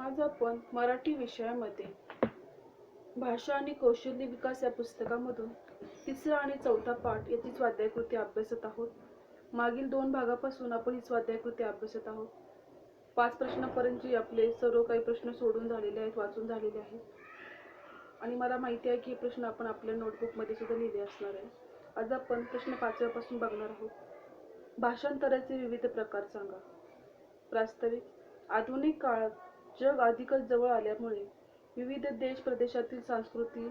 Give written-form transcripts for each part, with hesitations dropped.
आज आपण मराठी विषयामध्ये भाषा आणि कौशल्य विकास या पुस्तकामधून तिसरा आणि चौथा पाठ याची स्वाध्यायकृती अभ्यासत आहोत. मागील 2 भागापासून आपण ही स्वाध्यायकृती अभ्यासत आहोत. 5 प्रश्नापर्यंतचे आपले सर्व काही प्रश्न सोडून झालेले आहेत, वाचून झालेले आहेत. आणि मला माहिती आहे की हे प्रश्न आपण आपल्या नोटबुकमध्ये सुद्धा लिहिले असणार आहे. आज आपण प्रश्न 5व्या पासून बघणार आहोत. भाषांतराचे विविध प्रकार सांगा. प्रास्ताविक. आधुनिक काळात जग अधिकच जवळ आल्यामुळे विविध देश प्रदेशातील संस्कृती,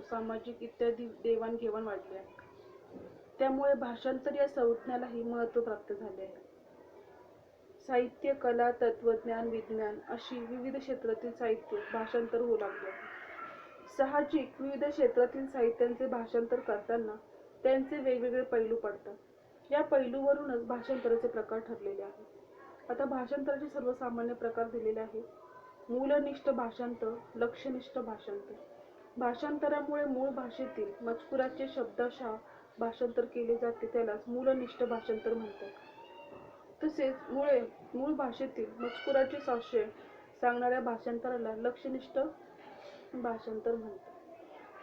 सामाजिक इत्यादी देवाणघेवाण वाढली आहे. त्यामुळे भाषांतर या संज्ञेलाही महत्त्व प्राप्त झाले आहे. साहित्य, कला, तत्वज्ञान, विज्ञान अशी विविध क्षेत्रातील साहित्य भाषांतर होऊ लागले आहे. साहजिक विविध क्षेत्रातील साहित्यांचे भाषांतर करताना त्यांचे वेगवेगळे पैलू पडतात. या पैलूवरूनच भाषांतराचे प्रकार ठरलेले आहेत. आता भाषांतराचे सर्वसामान्य प्रकार दिलेले आहेत. मूलनिष्ठ भाषांतर, लक्ष्यनिष्ठ भाषांतर. भाषांतरामुळे मूळ भाषेतील मजकुराचे शब्दशः भाषांतर केले जाते, त्यालाच मूलनिष्ठ भाषांतर म्हणतात. तसेच मूळ भाषेतील मजकुराचे साक्ष्य सांगणाऱ्या भाषांतराला लक्ष्यनिष्ठ भाषांतर म्हणतात.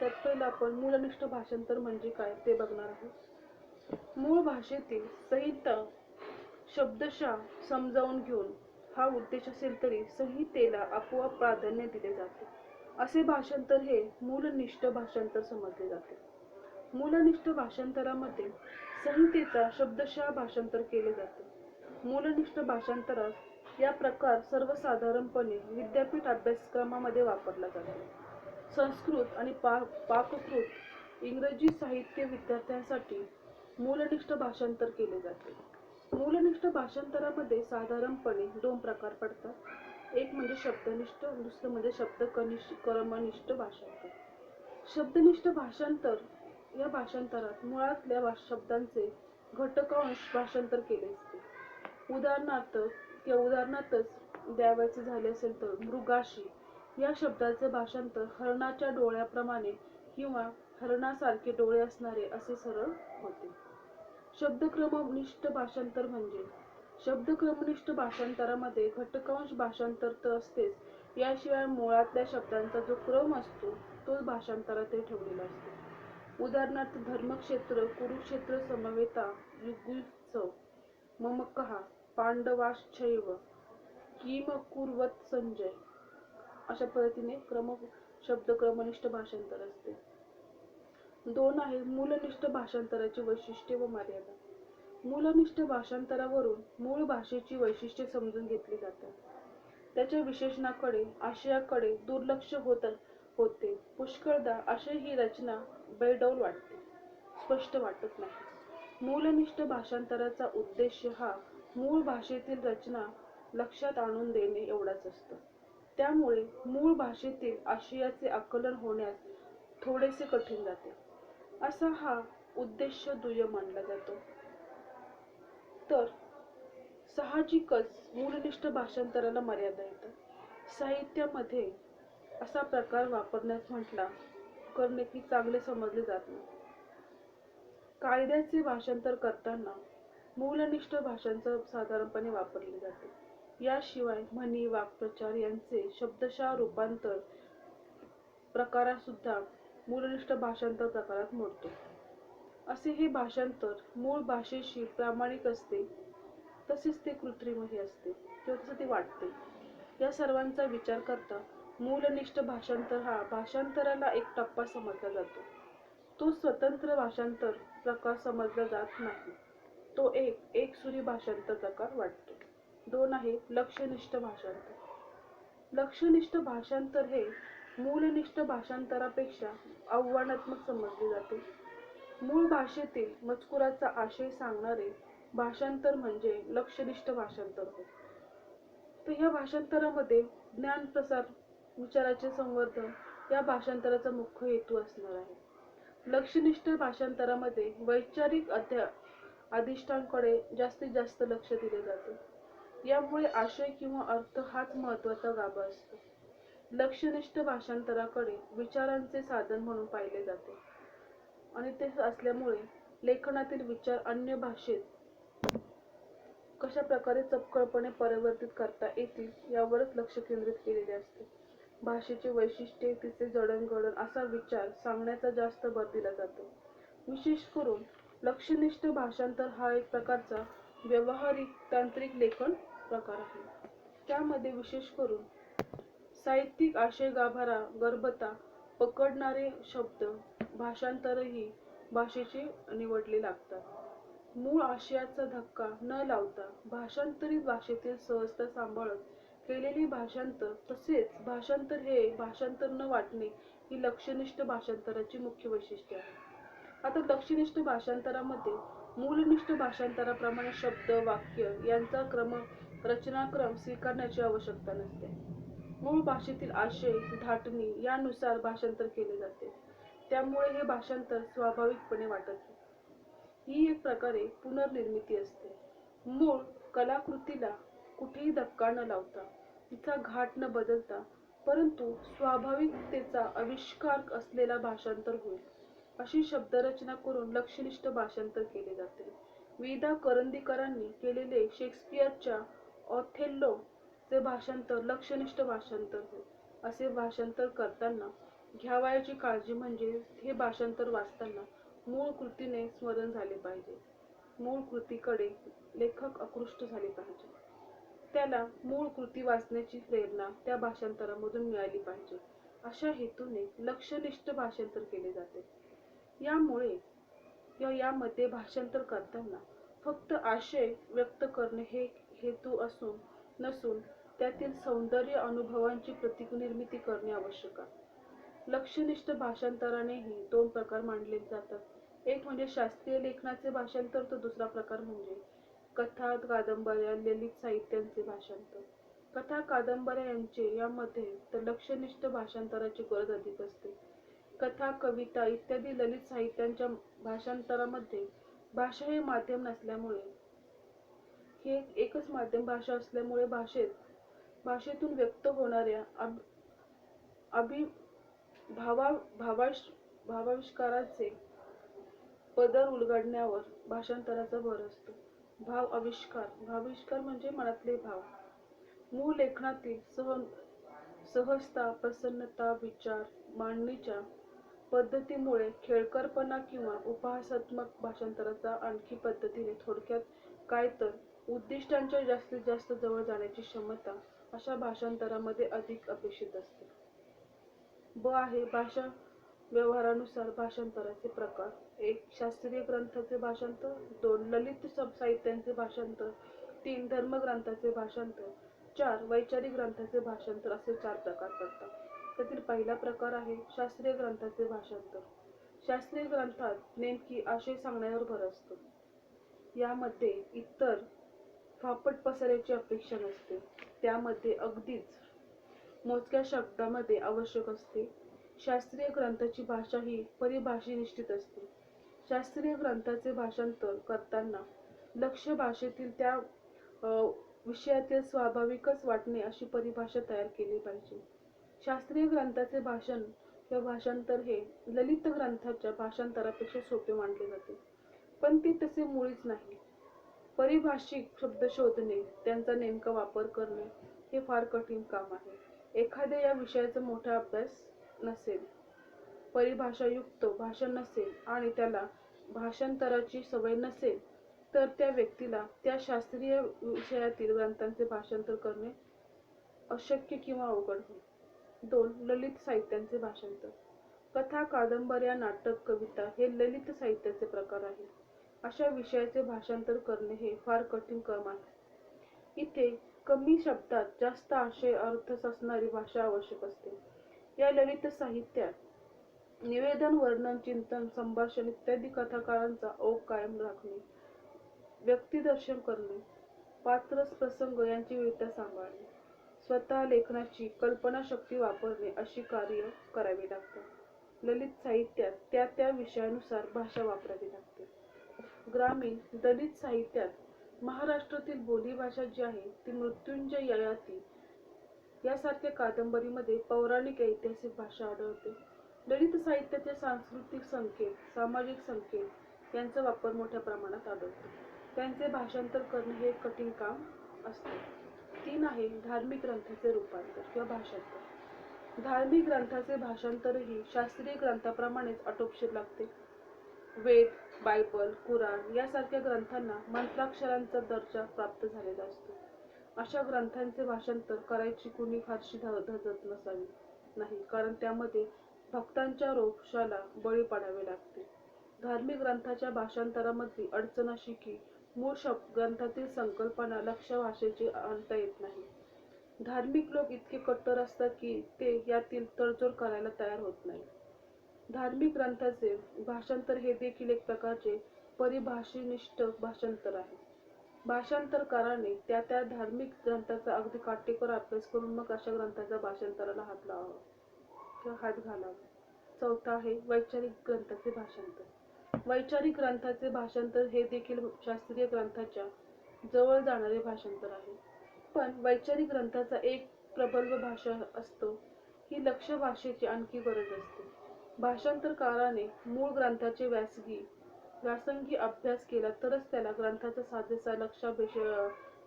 त्यात पहिलं आपण मूलनिष्ठ भाषांतर म्हणजे काय ते बघणार आहोत. मूळ भाषेतील संहिता शब्दशः समजावून घेऊन हा उद्देश असेल तरी संहितेला आपोआप प्राधान्य दिले जाते. असे भाषांतर हे मूलनिष्ठ भाषांतर समजले जाते. मूलनिष्ठ भाषांतरामध्ये संहितेचा शब्दशः भाषांतर केले जाते. मूलनिष्ठ भाषांतरात या प्रकार सर्वसाधारणपणे विद्यापीठ अभ्यासक्रमामध्ये वापरला जातो. संस्कृत आणि पाककृत इंग्रजी साहित्य विद्यार्थ्यांसाठी मूलनिष्ठ भाषांतर केले जाते. मूलनिष्ठ भाषांतरामध्ये साधारणपणे 2 प्रकार पडतात. एक म्हणजे शब्दनिष्ठ, दुसरं म्हणजे क्रमनिष्ठ भाषांतर. शब्दनिष्ठ भाषांतर या भाषांतरात मुळातल्या शब्दांचे घटकांश भाषांतर केले असते. उदाहरणार्थ द्यावयाचे झाले असेल तर मृगाशी या शब्दाचे भाषांतर हरणाच्या डोळ्याप्रमाणे किंवा हरणासारखे डोळे असणारे असे सरळ होते. शब्दक्रमनिष्ठ भाषांतर म्हणजे शब्दक्रमनिष्ठ भाषांतरामध्ये घटकांश भाषांतर तर असतेच, याशिवाय मुळातल्या शब्दांचा जो क्रम असतो तो भाषांतरात ठेवलेला असतो. उदाहरणार्थ धर्मक्षेत्र, कुरुक्षेत्र समवेता युयुत्सव, ममकः पांडवाश्चैव किमकुर्वत संजय. अशा पद्धतीने शब्दक्रमनिष्ठ भाषांतर असते. 2 आहे मूलनिष्ठ भाषांतराची वैशिष्ट्ये व मर्यादा. मूलनिष्ठ भाषांतरावरून मूळ भाषेची वैशिष्ट्ये समजून घेतली जातात. त्याच्या विशेषणाकडे, आशयाकडे दुर्लक्ष होते. पुष्कळदा आशय ही रचना बेडौल वाटते, स्पष्ट वाटत नाही. मूलनिष्ठ भाषांतराचा उद्देश हा मूळ भाषेतील रचना लक्षात आणून देणे एवढाच असतो. त्यामुळे मूळ भाषेतील आशयाचे आकलन होण्यास थोडेसे कठीण जाते. असा हा उद्देश दुय्यम मानला जातो. तर साहजिकच मूलनिष्ठ भाषांतराला मर्यादा येतात. साहित्यामध्ये असा प्रकार वापरण्यास करणे की चांगले समजले जात नाही. कायद्याचे भाषांतर करताना मूलनिष्ठ भाषांतर साधारणपणे वापरले जाते. याशिवाय म्हणी, वाक्प्रचार यांचे शब्दशः रूपांतर प्रकारासुद्धा मूलनिष्ठ भाषांतर प्रकारात मोडतो. असे हे भाषांतर मूळ भाषेशी प्रामाणिक असते, तसेच ते कृत्रिमही असते किंवा तसे ते वाटते. या सर्वांचा विचार करता मूलनिष्ठ भाषांतर हा भाषांतराला एक टप्पा समजला जातो. तो स्वतंत्र भाषांतर प्रकार समजला जात नाही. तो एकसुरी भाषांतर प्रकार वाटतो. 2 आहे लक्ष्यनिष्ठ भाषांतर. लक्ष्यनिष्ठ भाषांतर हे मूलनिष्ठ भाषांतरापेक्षा आव्हानात्मक समजले जाते. मूळ भाषेतील मजकुराचा आशय सांगणारे भाषांतर म्हणजे लक्ष्यनिष्ठ भाषांतर होय. तर या भाषांतरामध्ये ज्ञानप्रसार, विचाराचे संवर्धन या भाषांतराचा मुख्य हेतू असणार आहे. लक्ष्यनिष्ठ भाषांतरामध्ये वैचारिक अधिष्ठानाकडे जास्तीत जास्त लक्ष दिले जाते. यामुळे आशय किंवा अर्थ हाच महत्त्वाचा गाभा असतो. लक्ष्यनिष्ठ भाषांतराकडे विचारांचे साधन म्हणून पाहिले जाते आणि ते असल्यामुळे लेखनातील विचार अन्य भाषेत कशा प्रकारे चपखळपणे परिवर्तित करता येतील यावरच लक्ष केंद्रित केलेले असते. भाषेचे वैशिष्ट्ये, तिचे जडणघडण असा विचार सांगण्याचा जास्त भर दिला जातो. विशेष करून लक्षनिष्ठ भाषांतर हा एक प्रकारचा व्यावहारिक तांत्रिक लेखन प्रकार आहे. त्यामध्ये विशेष करून साहित्यिक आशय गाभारा गर्भता पकडणारे शब्द भाषांतरही भाषेचे निवडले लागतात. मूळ आशयाचा धक्का न लावता भाषांतरित भाषेतील सहजता सांभाळत केलेले भाषांतर तसेच भाषांतर हे भाषांतर न वाटणे ही लक्षनिष्ठ भाषांतराची मुख्य वैशिष्ट्ये आहेत. आता लक्षनिष्ठ भाषांतरामध्ये मूलनिष्ठ भाषांतराप्रमाणे शब्द वाक्य यांचा रचनाक्रम स्वीकारण्याची आवश्यकता नसते. मूळ भाषेतील आशय धाटणी यानुसार भाषांतर केले जाते. त्यामुळे हे भाषांतर स्वाभाविकपणे वाटत नाही. ही एक प्रकारे पुनर्निर्मिती असते. मूळ कलाकृतीला कुठेही धक्का न लावता, तिचा घाट न बदलता, परंतु स्वाभाविकतेचा आविष्कार असलेला भाषांतर होईल अशी शब्दरचना करून लक्षनिष्ठ भाषांतर केले जाते. विदा करंदीकरांनी केलेले शेक्सपियरच्या ऑथेल्लो चे भाषांतर लक्षनिष्ठ भाषांतर होय. असे भाषांतर करताना घ्यावयाची काळजी म्हणजे हे भाषांतर वाचताना मूळ कृतीने स्मरण झाले पाहिजे. मूळ कृतीकडे लेखक आकृष्ट झाले पाहिजे. त्याला मूळ कृती वाचण्याची प्रेरणा त्या भाषांतरामधून मिळाली पाहिजे. अशा हेतूने लक्षनिष्ठ भाषांतर केले जाते. यामुळे यामध्ये भाषांतर करताना फक्त आशय व्यक्त करणे हे हेतू नसून त्यातील सौंदर्य अनुभवांची प्रतिनिर्मिती करणे आवश्यक आहे. लक्षनिष्ठ भाषांतरानेही दोन प्रकार मांडले जातात. एक म्हणजे शास्त्रीय लेखनाचे भाषांतर तर दुसरा प्रकार म्हणजे कथा कादंबऱ्या ललित साहित्यांचे भाषांतर. कथा कादंबऱ्या यांचे यामध्ये तर लक्षनिष्ठ भाषांतराची गरज अधिक असते. कथा कविता इत्यादी ललित साहित्यांच्या भाषांतरामध्ये भाषा हे माध्यम नसल्यामुळे हे एकच माध्यम भाषा असल्यामुळे भाषेतून व्यक्त होणाऱ्या भावाविष्काराचे पदर उलगडण्यावर भाषांतराचा भर असतो. भावाविष्कार म्हणजे मनातले भाव. मूळ लेखनातील सहजता प्रसन्नता विचार मांडणीच्या पद्धतीमुळे खेळकरपणा किंवा उपहासात्मक भाषांतराचा आणखी पद्धतीने थोडक्यात काय तर उद्दिष्टांच्या जास्तीत जास्त जवळ जाण्याची क्षमता अशा भाषांतरामध्ये अधिक अपेक्षित असते. ब आहे भाषा व्यवहारानुसार भाषांतराचे प्रकार. 1. शास्त्रीय ग्रंथाचे भाषांतर. 2. ललित साहित्यांचे भाषांतर. 3. धर्मग्रंथाचे भाषांतर. 4. वैचारिक ग्रंथाचे भाषांतर असे 4 प्रकार पडतात. त्यातील पहिला प्रकार आहे शास्त्रीय ग्रंथाचे भाषांतर. शास्त्रीय ग्रंथात नेमकी आशय सांगण्यावर भर असतो. यामध्ये इतर फापट पसाऱ्याची अपेक्षा नसते. त्यामध्ये अगदीच मोजक्या शब्दामध्ये आवश्यक असते. शास्त्रीय ग्रंथाची भाषा ही परिभाषेनिष्ठ असते. शास्त्रीय ग्रंथाचे भाषांतर करताना लक्ष्य भाषेतील त्या विषयातील स्वाभाविकच वाटणे अशी परिभाषा तयार केली पाहिजे. शास्त्रीय ग्रंथाचे भाषण किंवा भाषांतर हे ललित ग्रंथाच्या भाषांतरापेक्षा सोपे मानले जाते, पण ते तसे मुळीच नाही. पारिभाषिक शब्द शोधणे, त्यांचा नेमका वापर करणे हे फार कठीण काम आहे. एखाद्या या विषयाचा मोठा अभ्यास नसेल, परिभाषायुक्त भाषण नसेल आणि त्याला भाषांतराची सवय नसेल तर त्या व्यक्तीला त्या शास्त्रीय विषयातील ग्रंथांचे भाषांतर करणे अशक्य किंवा अवघड होईल. 2. ललित साहित्यांचे भाषांतर. कथा कादंबऱ्या नाटक कविता हे ललित साहित्याचे प्रकार आहेत. अशा विषयाचे भाषांतर करणे हे फार कठीण काम आहे. इथे कमी शब्दात जास्त आशय अर्थ असणारी भाषा आवश्यक असते. या ललित साहित्यात निवेदन वर्णन चिंतन संभाषण इत्यादी कथाकारांचा ओघ कायम राखणे, व्यक्तिदर्शन करणे, पात्र प्रसंग यांची विविधता सांभाळणे, स्वतः लेखनाची कल्पनाशक्ती वापरणे अशी कार्य करावी लागतात. ललित साहित्यात त्या त्या विषयानुसार भाषा वापरावी लागते. ग्रामीण दलित साहित्यात महाराष्ट्रातील बोलीभाषा जी आहे ती मृत्युंजय ययाती यासारख्या कादंबरीमध्ये पौराणिक ऐतिहासिक भाषा आढळते. ललित साहित्याचे सांस्कृतिक संकेत सामाजिक संकेत यांचा वापर मोठ्या प्रमाणात आढळतो. त्यांचे भाषांतर करणे हे एक कठीण काम असते. 3 आहे धार्मिक ग्रंथाचे रूपांतर किंवा भाषांतर. धार्मिक ग्रंथाचे भाषांतरही शास्त्रीय ग्रंथाप्रमाणेच आटोपशीर लागते. वेद, बायबल, कुराण यासारख्या ग्रंथांना मंत्राक्षरांचा दर्जा प्राप्त झालेला असतो. अशा ग्रंथांचे भाषांतर करायची कुणी फारशी धजत नाही, कारण त्यामध्ये भक्तांच्या रोषाला बळी पडावे लागते. धार्मिक ग्रंथाच्या भाषांतरामधली अडचण अशी की मूळ ग्रंथातील संकल्पना लक्ष्य भाषेची आणता येत नाही. धार्मिक लोक इतके कट्टर असतात की ते यातील तडजोड करायला तयार होत नाही. धार्मिक ग्रंथाचे भाषांतर हे देखील एक प्रकारचे परिभाषानिष्ठ भाषांतर आहे. भाषांतरकाराने त्या त्या धार्मिक ग्रंथाचा अगदी काटेकोर अभ्यास करून मग अशा ग्रंथाच्या भाषांतराला हात लावावा किंवा हात घालावा. 4 आहे वैचारिक ग्रंथाचे भाषांतर. वैचारिक ग्रंथाचे भाषांतर हे देखील शास्त्रीय ग्रंथाच्या जवळ जाणारे भाषांतर आहे. पण वैचारिक ग्रंथाचा एक प्रबल भाषा असतो ही लक्ष्य भाषेची आणखी गरज असते. भाषांतरकाराने मूळ ग्रंथाचे व्यासंगी अभ्यास केला तरच त्याला ग्रंथाचा साजेसा लक्ष्य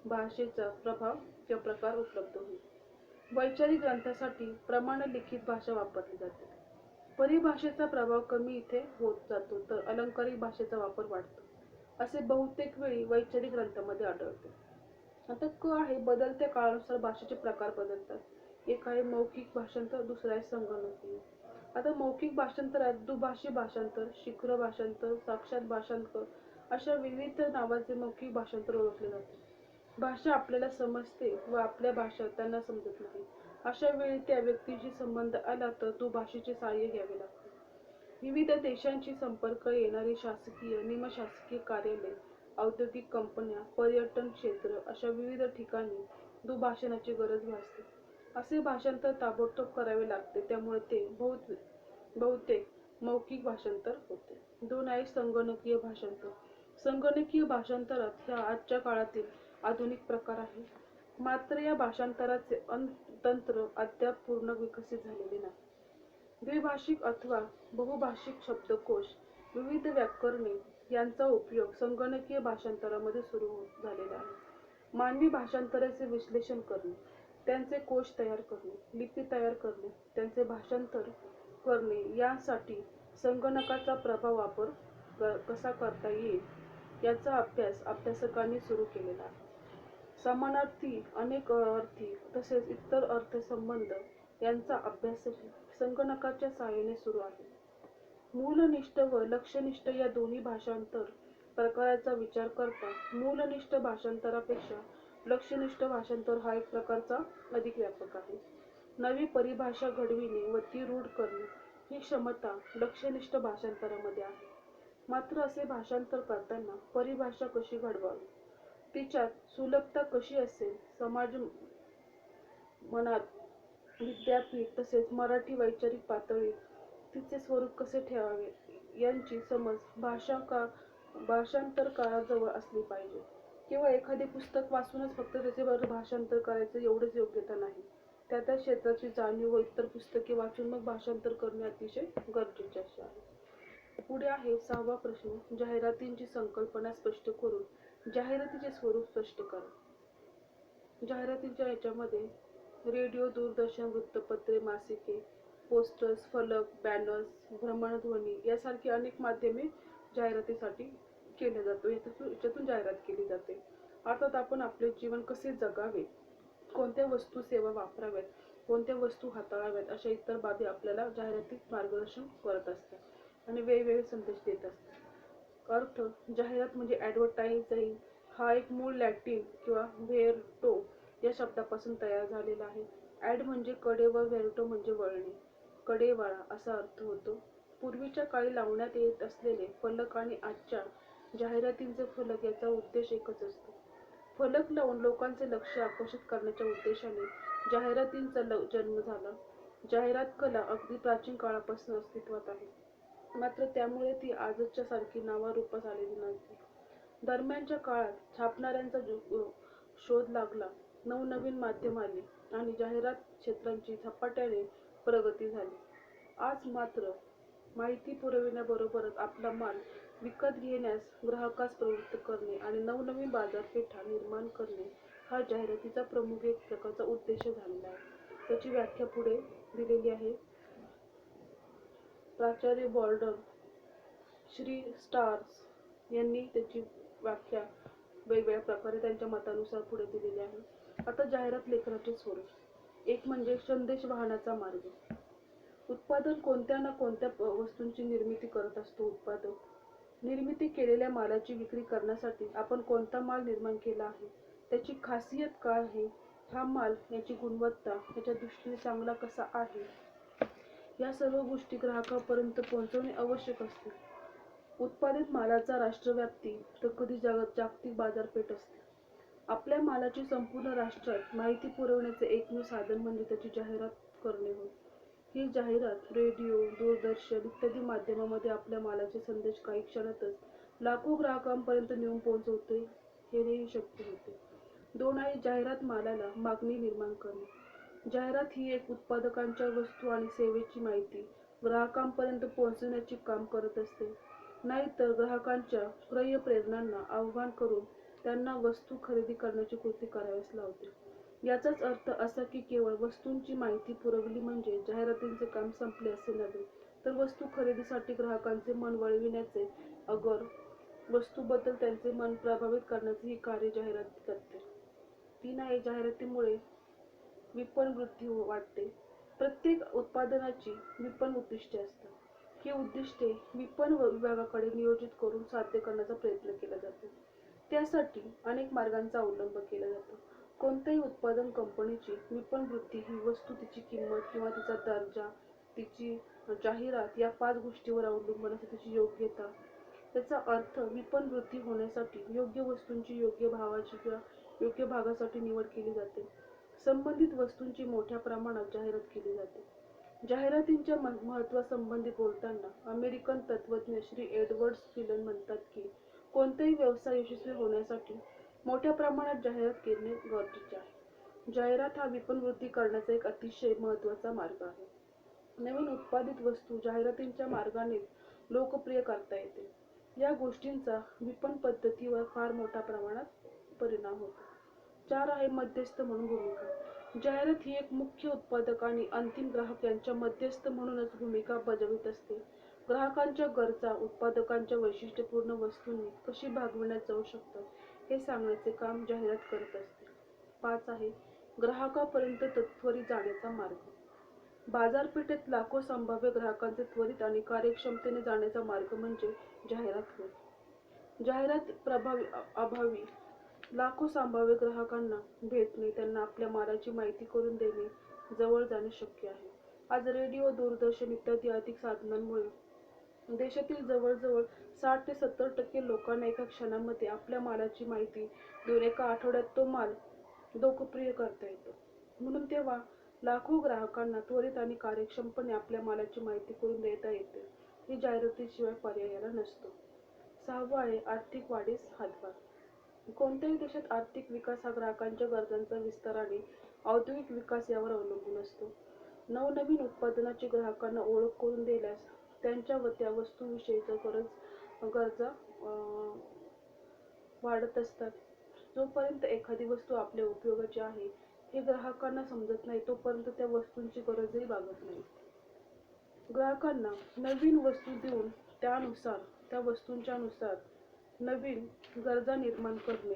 भाषेचा प्रभाव किंवा प्रकार उपलब्ध होईल. वैचारिक ग्रंथासाठी प्रमाणलिखित भाषा वापरली जाते. परिभाषेचा प्रभाव कमी इथे होत जातो तर अलंकारिक भाषेचा वापर वाढतो, असे बहुतेक वेळी वैचारिक ग्रंथामध्ये आढळते. आता क आहे बदलत्या काळानुसार भाषेचे प्रकार बदलतात. एक आहे मौखिक भाषांतर, दुसरा आहे संगणकीय. आता मौखिक भाषांतरात दुभाषी भाषांतर, शीघ्र भाषांतर, साक्षात भाषांतर अशा विविध नावाचे मौखिक भाषांतर ओळखले जाते. भाषा आपल्याला समजते व आपल्या भाषा त्यांना समजत नाही. अशा वेळी त्या व्यक्तीशी संबंध आला तर दुभाषीचे सहाय्य घ्यावे लागते. विविध देशांशी संपर्क येणारी शासकीय, निमशासकीय कार्यालय, औद्योगिक कंपन्या, पर्यटन क्षेत्र अशा विविध ठिकाणी दुभाषणाची गरज भासते. असे भाषांतर ताबडतोब करावे लागते, त्यामुळे ते बहुतेक मौखिक भाषांतर होते. 2 आहे संगणकीय भाषांतर. संगणकीय भाषांतरात ह्या आजच्या काळातील आधुनिक प्रकार आहे. मात्र या भाषांतराचे तंत्र अद्याप पूर्ण विकसित झालेले नाही. द्विभाषिक अथवा बहुभाषिक शब्दकोश, विविध व्याकरणे यांचा उपयोग संगणकीय भाषांतरामध्ये सुरू झालेला आहे. मानवी भाषांतराचे विश्लेषण करणे, त्यांचे कोश तयार करणे, लिपी तयार करणे, त्यांचे भाषांतर करणे यासाठी संगणकाचा वापर कसा करता येईल याचा अभ्यासकांनी सुरू केलेला आहे. समानार्थी, अनेक अर्थी तसेच इतर अर्थसंबंध यांचा अभ्यासही संगणकाच्या सहाय्याने सुरू आहे. मूलनिष्ठ व लक्ष्यनिष्ठ या दोन्ही भाषांतर प्रकाराचा विचार करता मूलनिष्ठ भाषांतरापेक्षा लक्ष्यनिष्ठ भाषांतर हा एक प्रकारचा अधिक व्यापक आहे. नवी परिभाषा घडविणे व ती रूढ करणे ही क्षमता लक्ष्यनिष्ठ भाषांतरामध्ये आहे. मात्र असे भाषांतर करताना परिभाषा कशी घडवावी, तिच्यात सुलभता कशी असेल, समाज मनात, विद्यापीठ तसेच मराठी वैचारिक पातळीत तिचे स्वरूप कसे ठेवावे यांची समज भाषांतरकाराजवळ असली पाहिजे. किंवा एखादे पुस्तक वाचूनच फक्त त्याचे भाषांतर करायचं एवढंच योग्यता नाही. त्या त्या क्षेत्राची जाणीव व इतर पुस्तके वाचून मग भाषांतर करणे अतिशय गरजेचे असे आहे. पुढे आहे 6वा प्रश्न, जाहिरातींची संकल्पना स्पष्ट करून जाहिरातीचे स्वरूप स्पष्ट करा. जाहिरातींच्या याच्यामध्ये रेडिओ, दूरदर्शन, वृत्तपत्रे, मासिके, पोस्टर्स, फलक, बॅनर्स, भ्रमणध्वनी यासारखी अनेक माध्यमे जाहिरातीसाठी केले जातो. याच्यातून जाहिरात केली जाते. अर्थात आपण आपले जीवन कसे जगावे, कोणत्या वस्तू सेवा वापराव्यात, कोणत्या वस्तू हाताळाव्यात अशा इतर बाबी आपल्याला जाहिरातीत मार्गदर्शन करत असतात आणि वेगवेगळे संदेश देत असतात. अर्थ जाहिरात म्हणजे ॲडव्हर्टायझिंग हा एक मूळ लॅटिन किंवा व्हेर्टो या शब्दापासून तयार झालेला आहे. ॲड म्हणजे कडे व व्हेर्टो म्हणजे वळणे, कडेवाळा असा अर्थ होतो. पूर्वीच्या काळी लावण्यात येत असलेले फलक आणि आजच्या जाहिरातींचे फलक याचा उद्देश एकच असतो. फलक लावून लोकांचे लक्ष आकर्षित करण्याच्या उद्देशाने जाहिरातींचा जन्म झाला. जाहिरात कला अगदी प्राचीन काळापासून अस्तित्वात आहे, मात्र त्यामुळे ती आजच्या सारखी नावारूपास आलेली नव्हती. दरम्यानच्या काळात छापणाऱ्यांचा शोध लागला, नवनवीन माध्यम आली आणि जाहिरात क्षेत्रांची झपाट्याने प्रगती झाली. आज मात्र माहिती पुरविण्याबरोबरच आपला माल विकत घेण्यास ग्राहकास प्रवृत्त करणे आणि नवनवीन बाजारपेठा निर्माण करणे हा जाहिरातीचा प्रमुख एक प्रकारचा उद्देश झालेला आहे. त्याची व्याख्या पुढे दिलेली आहे. प्राचार्य बॉर्डर श्री स्टार्स यांनी त्याची व्याख्या वेगवेगळ्या प्रकारे त्यांच्या मतानुसार पुढे दिलेली आहे. आता जाहिरात लेखनाचे स्वरूप. एक म्हणजे संदेश वाहनाचा मार्ग. उत्पादन कोणत्या ना कोणत्या वस्तूंची निर्मिती करत असतो. उत्पादक निर्मिती केलेल्या मालाची विक्री करण्यासाठी आपण कोणता माल निर्माण केला आहे, त्याची खासियत काय आहे, हा माल याची गुणवत्ता याच्या दृष्टीने चांगला कसा आहे, या सर्व गोष्टी ग्राहकापर्यंत पोहोचवणे आवश्यक असते. उत्पादित मालाचा राष्ट्रव्याप्ती तर कधी जागतिक बाजारपेठ असते. आपल्या मालाची संपूर्ण राष्ट्रात माहिती पुरवण्याचे एकमेव साधन म्हणजे त्याची जाहिरात करणे होय. ही जाहिरात रेडिओ, दूरदर्शन इत्यादी माध्यमामध्ये आपल्या मालाचे संदेश काही क्षणातच लाखो ग्राहकांपर्यंत नेऊन पोहोचवते हेही शक्य होते. 2 आहे जाहिरात मालाला मागणी निर्माण करणे. जाहिरात ही एक उत्पादकांच्या वस्तू आणि सेवेची माहिती ग्राहकांपर्यंत पोहोचवण्याचे काम करत असते. नाहीतर ग्राहकांच्या क्रय प्रेरणांना आव्हान करून त्यांना वस्तू खरेदी करण्याची कृती कराव्यास लावते. याचाच अर्थ असा की केवळ वस्तूंची माहिती पुरवली म्हणजे जाहिरातींचे काम संपले असे नव्हे, तर वस्तू खरेदीसाठी ग्राहकांचे मन वळविण्याचे, अगर वस्तूबद्दल त्यांचे मन प्रभावित करण्याचे ही कार्य जाहिरात करते. 3 आहे जाहिरातीमुळे विपणन वृद्धी वाढते. प्रत्येक उत्पादनाची विपणन उद्दिष्टे असतात. ही उद्दिष्टे विपणन विभागाकडे नियोजित करून साध्य करण्याचा प्रयत्न केला जातो. त्यासाठी अनेक मार्गांचा अवलंब केला जातो. कोणत्याही उत्पादन कंपनीची विपणन वृद्धी ही वस्तू, तिची किंमत किंवा तिचा दर्जा, तिची जाहिरात या 5 गोष्टींवर अवलंबून असते. तिची योग्यता, याचा अर्थ विपणन वृद्धी होण्यासाठी योग्य वस्तूंची योग्य भावाची किंवा योग्य भागासाठी निवड केली जाते. संबंधित वस्तूंची मोठ्या प्रमाणात जाहिरात केली जाते. जाहिरातींच्या महत्त्वासंबंधी बोलताना अमेरिकन तत्त्वज्ञ श्री एडवर्ड स्टिलन म्हणतात की कोणताही व्यवसाय यशस्वी होण्यासाठी मोठ्या प्रमाणात जाहिरात करणे गरजेचे आहे. जाहिरात हा विपणन वृद्धी करण्याचा एक अतिशय महत्त्वाचा मार्ग आहे. नवीन उत्पादित वस्तू जाहिरातींच्या मार्गाने लोकप्रिय करता येते. या गोष्टींचा विपणन पद्धतीवर फार मोठ्या प्रमाणात परिणाम होतो. 4 आहे मध्यस्थ म्हणून भूमिका. जाहिरात ही एक मुख्य उत्पादक आणि अंतिम ग्राहक यांच्या मध्यस्थ म्हणूनच भूमिका बजावत असते. ग्राहकांच्या गरजा उत्पादकांच्या वैशिष्ट्यपूर्ण वस्तूंनी कशी भागविण्यात जाऊ शकतात हे सांगण्याचे काम जाहिरात करत असते. 5 आहे ग्राहकापर्यंत त्वरित जाण्याचा मार्ग. बाजारपेठेत लाखो संभाव्य ग्राहकांचे त्वरित आणि कार्यक्षमतेने जाण्याचा मार्ग म्हणजे जाहिरात होय. जाहिरात अभावी लाखो संभाव्य ग्राहकांना भेटणे, त्यांना आपल्या मालाची माहिती करून देणे, जवळ जाणे शक्य आहे. आज रेडिओ, दूरदर्शन इत्यादी आर्थिक साधनांमुळे देशातील जवळजवळ 60 ते 70% लोकांना एका क्षणामध्ये आपल्या मालाची माहिती देऊन एका आठवड्यात तो माल लोकप्रिय करता येतो. म्हणून तेव्हा लाखो ग्राहकांना त्वरित आणि कार्यक्षमपणे आपल्या मालाची माहिती करून देता येते. ही जाहिरातीशिवाय पर्यायाला नसतो. 6 आहे आर्थिक वाढीस हातभार. कोणत्याही देशात आर्थिक विकास हा ग्राहकांच्या गरजांचा विस्तार आणि औद्योगिक विकास यावर अवलंबून असतो. नवनवीन उत्पादनाची ग्राहकांना ओळख करून दिल्यास त्यांच्या व त्या वस्तूविषयीच्या गरजा वाढत असतात. जोपर्यंत एखादी वस्तू आपल्या उपयोगाची आहे हे ग्राहकांना समजत नाही तोपर्यंत त्या वस्तूंची गरजही भागत नाही. ग्राहकांना नवीन वस्तू देऊन त्या वस्तूंच्या नुसार नवीन गरजा निर्माण करणे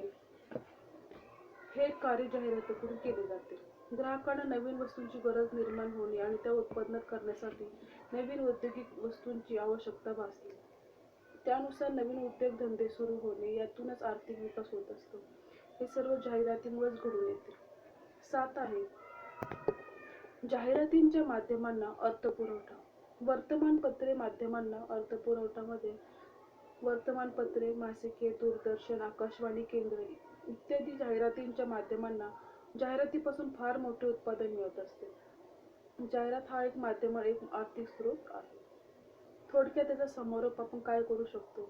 हे कार्य जाहिरातीतून केले जाते. ग्राहकांना नवीन वस्तूंची गरज निर्माण होणे आणि त्या उत्पादनात करण्यासाठी नवीन औद्योगिक वस्तूंची आवश्यकता भासते. त्यानुसार नवीन उद्योगधंदे सुरू होणे, यातूनच आर्थिक विकास होत असतो. हे सर्व जाहिरातीमुळेच घडून येते. 7 आहे जाहिरातींच्या माध्यमांना अर्थपुरवठा. वर्तमानपत्रे माध्यमांना अर्थपुरवठामध्ये वर्तमानपत्रे, मासिके, दूरदर्शन, आकाशवाणी केंद्रे इत्यादी जाहिरातींच्या माध्यमांना जाहिरातीपासून फार मोठे उत्पादन मिळत असते. जाहिरात हा एक आर्थिक स्रोत आहे. थोडक्यात त्याचा समारोप आपण काय करू शकतो?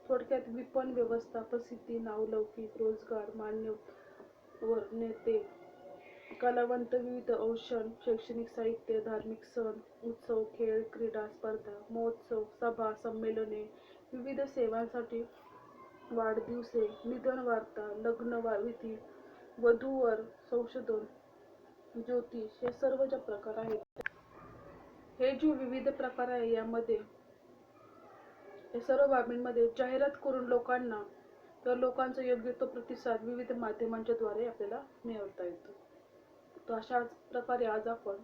थोडक्यात विपणन व्यवस्था, प्रसिद्धी, नावलौकिक, रोजगार, मान्यवर, नेते, कलावंत, विविध औषध, शैक्षणिक साहित्य, धार्मिक सण, उत्सव, खेळ, क्रीडा स्पर्धा, महोत्सव, सभा, संमेलने, विविध सेवांसाठी वाढदिवसे, निधन वार्ता, लग्न विधी, वधूवर संशोधन, ज्योतिष हे सर्व जे प्रकार आहेत, हे जे विविध प्रकार आहे यामध्ये या सर्व बाबींमध्ये जाहिरात करून लोकांना किंवा लोकांचा योग्य तो प्रतिसाद विविध माध्यमांच्या द्वारे आपल्याला मिळवता येतो. तर अशाच प्रकारे आज आपण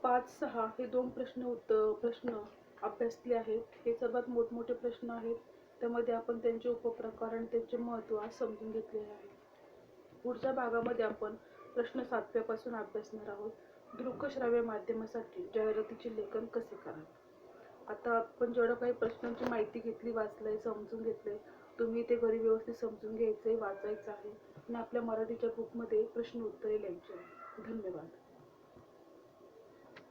5-6 हे 2 प्रश्न अभ्यासले आहेत. हे सर्वात मोठमोठे प्रश्न आहेत. त्यामध्ये आपण त्यांचे उपप्रकार आणि त्यांचे महत्त्व आज समजून घेतलेले आहे. पुढच्या भागामध्ये आपण प्रश्न 7व्या पासून अभ्यासणार आहोत. दृकश्राव्य माध्यमासाठी जाहिरातीचे लेखन कसे करावे. आता आपण जेवढं काही प्रश्नांची माहिती घेतली, वाचलंय, समजून घेतलंय, तुम्ही ते घरी व्यवस्थित समजून घ्यायचंय, वाचायचं आहे आणि आपल्या मराठीच्या बुकमध्ये प्रश्न उत्तरे लिहायची आहे. धन्यवाद.